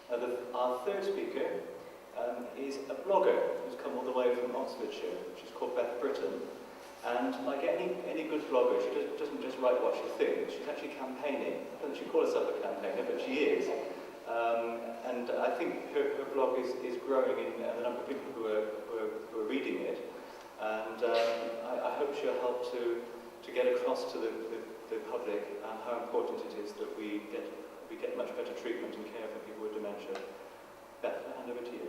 Our third speaker is a blogger who's come all the way from Oxfordshire. She's called Beth Britton. And like any good blogger, she doesn't just write what she thinks, she's actually campaigning. I don't think she calls herself a campaigner, but she is. And I think her blog is growing in the number of people who are reading it. And I hope she'll help to get across to the public how important it is that we get much better treatment and care for people with dementia. Beth, I'll hand over to you.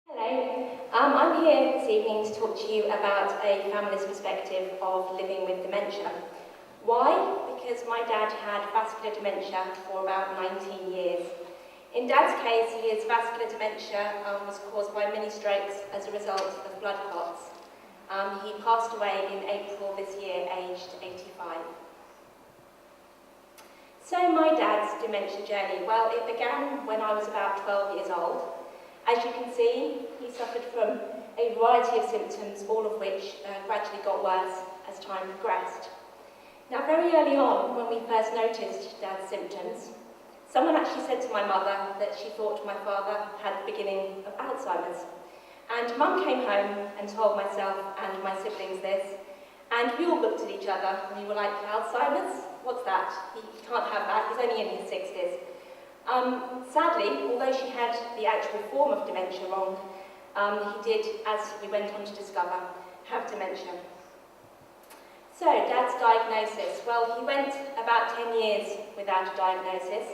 Hello, I'm here this evening to talk to you about a family's perspective of living with dementia. Why? Because my dad had vascular dementia for about 19 years. In Dad's case, his vascular dementia was caused by mini strokes as a result of blood clots. He passed away in April this year, aged 85. So my dad's dementia journey, well, it began when I was about 12 years old. As you can see, he suffered from a variety of symptoms, all of which gradually got worse as time progressed. Now, very early on, when we first noticed Dad's symptoms, someone actually said to my mother that she thought my father had the beginning of Alzheimer's. And Mum came home and told myself and my siblings this, and we all looked at each other and we were like, Alzheimer's? What's that? He can't have that, he's only in his 60s. Sadly, although she had the actual form of dementia wrong, he did, as we went on to discover, have dementia. So, Dad's diagnosis. Well, he went about 10 years without a diagnosis.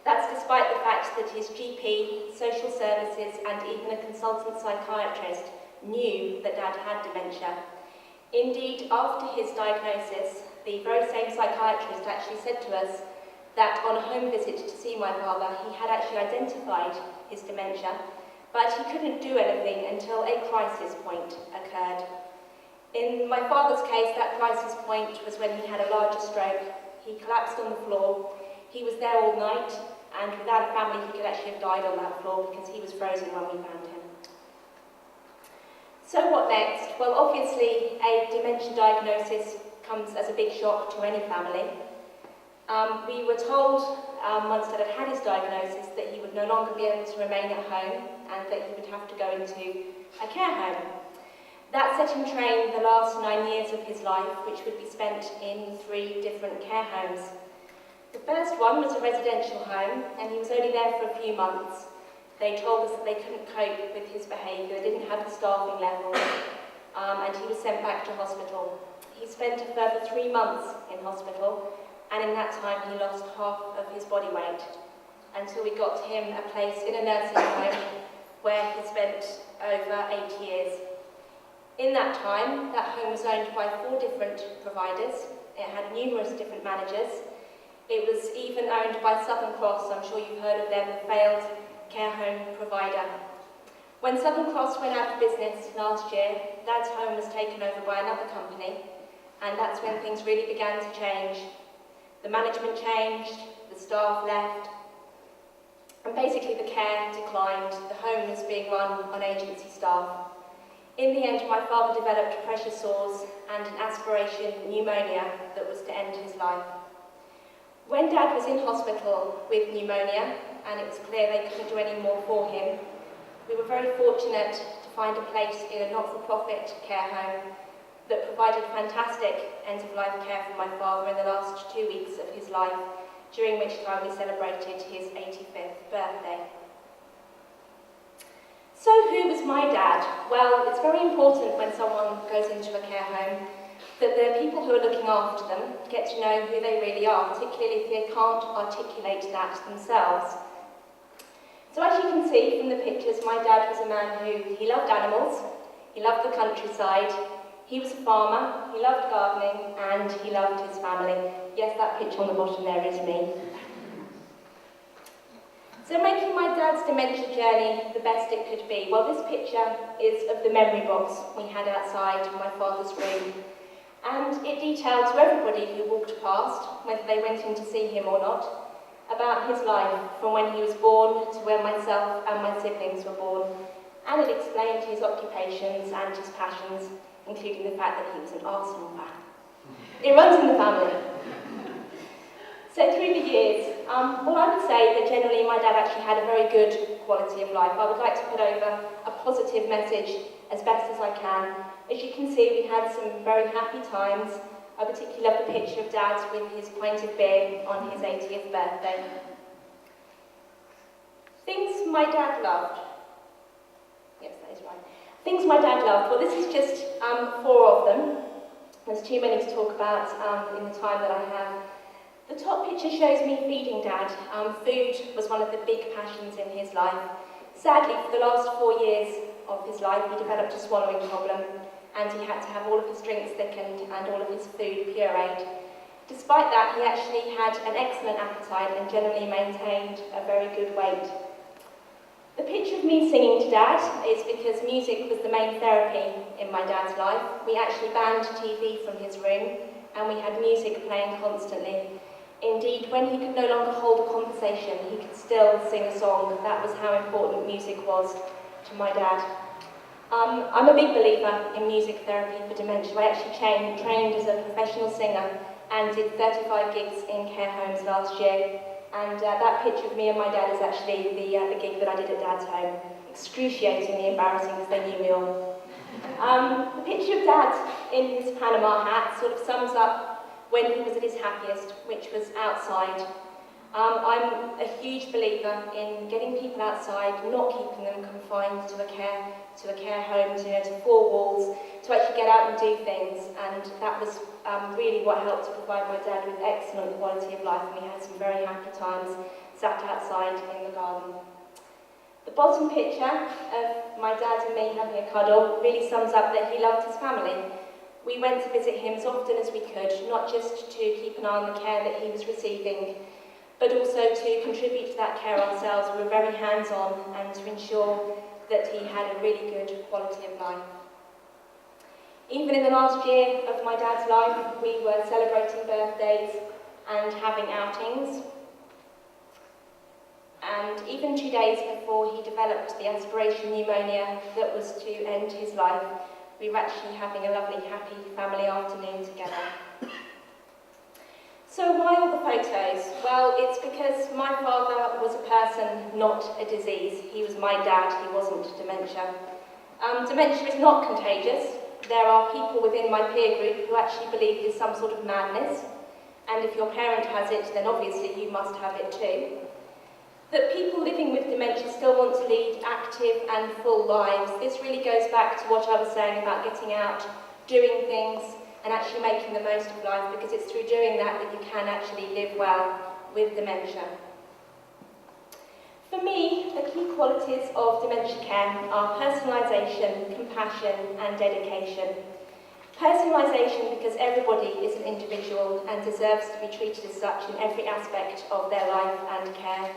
That's despite the fact that his GP, social services, and even a consultant psychiatrist knew that Dad had dementia. Indeed, after his diagnosis, the very same psychiatrist actually said to us that on a home visit to see my father, he had actually identified his dementia, but he couldn't do anything until a crisis point occurred. In my father's case, that crisis point was when he had a larger stroke. He collapsed on the floor. He was there all night, and without a family, he could actually have died on that floor because he was frozen when we found him. So what next? Well, obviously, a dementia diagnosis comes as a big shock to any family. We were told, once Dad had had his diagnosis, that he would no longer be able to remain at home and that he would have to go into a care home. That set in train the last 9 years of his life, which would be spent in 3 different care homes. The first one was a residential home, and he was only there for a few months. They told us that they couldn't cope with his behaviour, they didn't have the staffing levels, and he was sent back to hospital. He spent a further 3 months in hospital, and in that time he lost half of his body weight until we got him a place in a nursing home where he spent over 8 years. In that time, that home was owned by 4 different providers. It had numerous different managers. It was even owned by Southern Cross. I'm sure you've heard of them, the failed care home provider. When Southern Cross went out of business last year, Dad's home was taken over by another company, and that's when things really began to change. The management changed, the staff left, and basically the care declined. The home was being run on agency staff. In the end, my father developed pressure sores and an aspiration pneumonia that was to end his life. When Dad was in hospital with pneumonia, and it was clear they couldn't do any more for him, we were very fortunate to find a place in a not-for-profit care home that provided fantastic end-of-life care for my father in the last 2 weeks of his life, during which time we celebrated his 85th birthday. So who was my dad? Well, it's very important when someone goes into a care home that the people who are looking after them get to know who they really are, particularly if they can't articulate that themselves. So as you can see from the pictures, my dad was a man he loved animals, he loved the countryside, he was a farmer, he loved gardening, and he loved his family. Yes, that picture on the bottom there is me. So making my dad's dementia journey the best it could be, well, this picture is of the memory box we had outside my father's room. And it detailed to everybody who walked past, whether they went in to see him or not, about his life from when he was born to when myself and my siblings were born. And it explained his occupations and his passions, including the fact that he was an Arsenal fan. It runs in the family. So through the years, Well, I would say that generally my dad actually had a very good quality of life. I would like to put over a positive message as best as I can. As you can see, we had some very happy times. I particularly love the picture of Dad with his pint of beer on his 80th birthday. Things my dad loved. Yes, that is right. Things my dad loved. Well, this is just 4 of them. There's too many to talk about in the time that I have. The top picture shows me feeding Dad. Food was one of the big passions in his life. Sadly, for the last 4 years of his life, he developed a swallowing problem, and he had to have all of his drinks thickened and all of his food pureed. Despite that, he actually had an excellent appetite and generally maintained a very good weight. The picture of me singing to Dad is because music was the main therapy in my dad's life. We actually banned TV from his room, and we had music playing constantly. Indeed, when he could no longer hold a conversation, he could still sing a song. That was how important music was to my dad. I'm a big believer in music therapy for dementia. I actually trained as a professional singer and did 35 gigs in care homes last year. And that picture of me and my dad is actually the gig that I did at Dad's home. Excruciatingly embarrassing because they knew me all. The picture of Dad in his Panama hat sort of sums up when he was at his happiest, which was outside. I'm a huge believer in getting people outside, not keeping them confined to a care home, to 4 walls, to actually get out and do things. And that was really what helped to provide my dad with excellent quality of life, and we had some very happy times sat outside in the garden. The bottom picture of my dad and me having a cuddle really sums up that he loved his family. We went to visit him as often as we could, not just to keep an eye on the care that he was receiving, but also to contribute to that care ourselves. We were very hands-on and to ensure that he had a really good quality of life. Even in the last year of my dad's life, we were celebrating birthdays and having outings. And even 2 days before he developed the aspiration pneumonia that was to end his life, we were actually having a lovely, happy family afternoon together. So why all the photos? Well, it's because my father was a person, not a disease. He was my dad, he wasn't dementia. Dementia is not contagious. There are people within my peer group who actually believe it is some sort of madness, and if your parent has it, then obviously you must have it too. That people living with dementia still want to lead active and full lives. This really goes back to what I was saying about getting out, doing things, and actually making the most of life, because it's through doing that that you can actually live well with dementia. For me, the key qualities of dementia care are personalisation, compassion and dedication. Personalisation because everybody is an individual and deserves to be treated as such in every aspect of their life and care.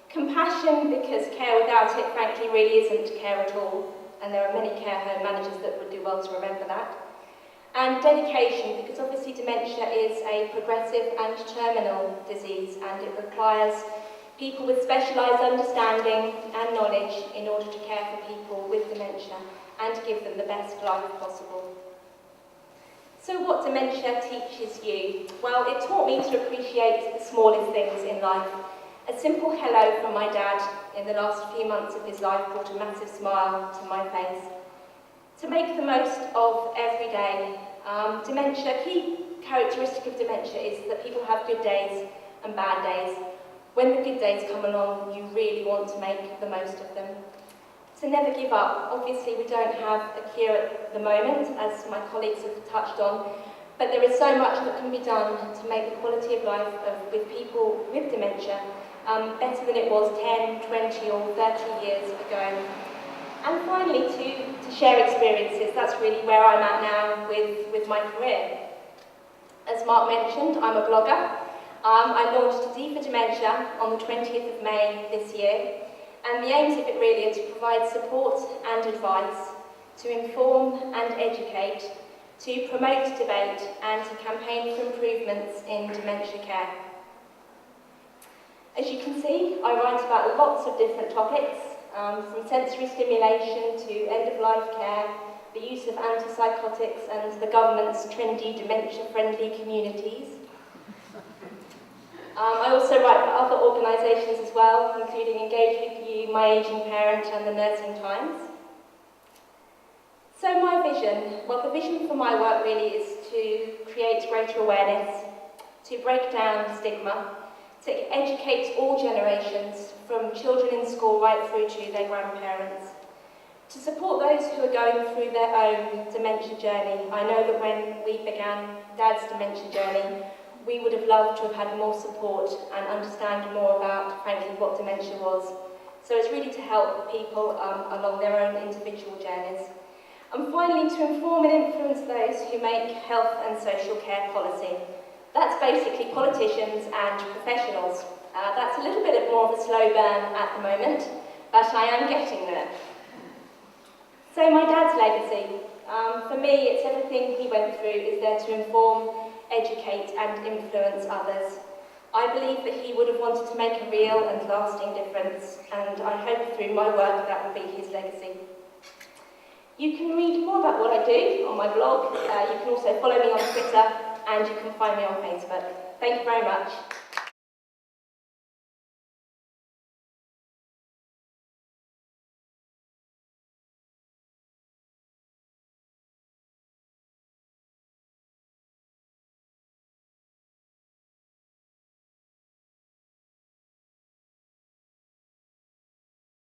Compassion because care without it, frankly, really isn't care at all, and there are many care home managers that would do well to remember that. And dedication, because obviously dementia is a progressive and terminal disease, and it requires people with specialised understanding and knowledge in order to care for people with dementia and to give them the best life possible. So what dementia teaches you? Well, it taught me to appreciate the smallest things in life. A simple hello from my dad in the last few months of his life brought a massive smile to my face. To make the most of every day. Dementia, key characteristic of dementia is that people have good days and bad days. When the good days come along, you really want to make the most of them. To never give up. Obviously, we don't have a cure at the moment, as my colleagues have touched on, but there is so much that can be done to make the quality of life with people with dementia better than it was 10, 20 or 30 years ago. And finally, to share experiences. That's really where I'm at now with my career. As Mark mentioned, I'm a blogger. I launched D for Dementia on the 20th of May this year, and the aims of it really are to provide support and advice, to inform and educate, to promote debate, and to campaign for improvements in dementia care. As you can see, I write about lots of different topics, from sensory stimulation to end-of-life care, the use of antipsychotics and the government's trendy dementia-friendly communities. I also write for other organisations as well, including Engage With You, My Ageing Parent and the Nursing Times. So my vision, well, the vision for my work really is to create greater awareness, to break down stigma, to educate all generations, from children in school right through to their grandparents, to support those who are going through their own dementia journey. I know that when we began Dad's dementia journey, we would have loved to have had more support and understand more about, frankly, what dementia was. So it's really to help people along their own individual journeys. And finally, to inform and influence those who make health and social care policy. That's basically politicians and professionals. That's a little bit more of a slow burn at the moment, but I am getting there. So my dad's legacy. For me, it's everything he went through is there to inform, educate and influence others. I believe that he would have wanted to make a real and lasting difference, and I hope through my work that will be his legacy. You can read more about what I do on my blog. You can also follow me on Twitter, and you can find me on Facebook. Thank you very much.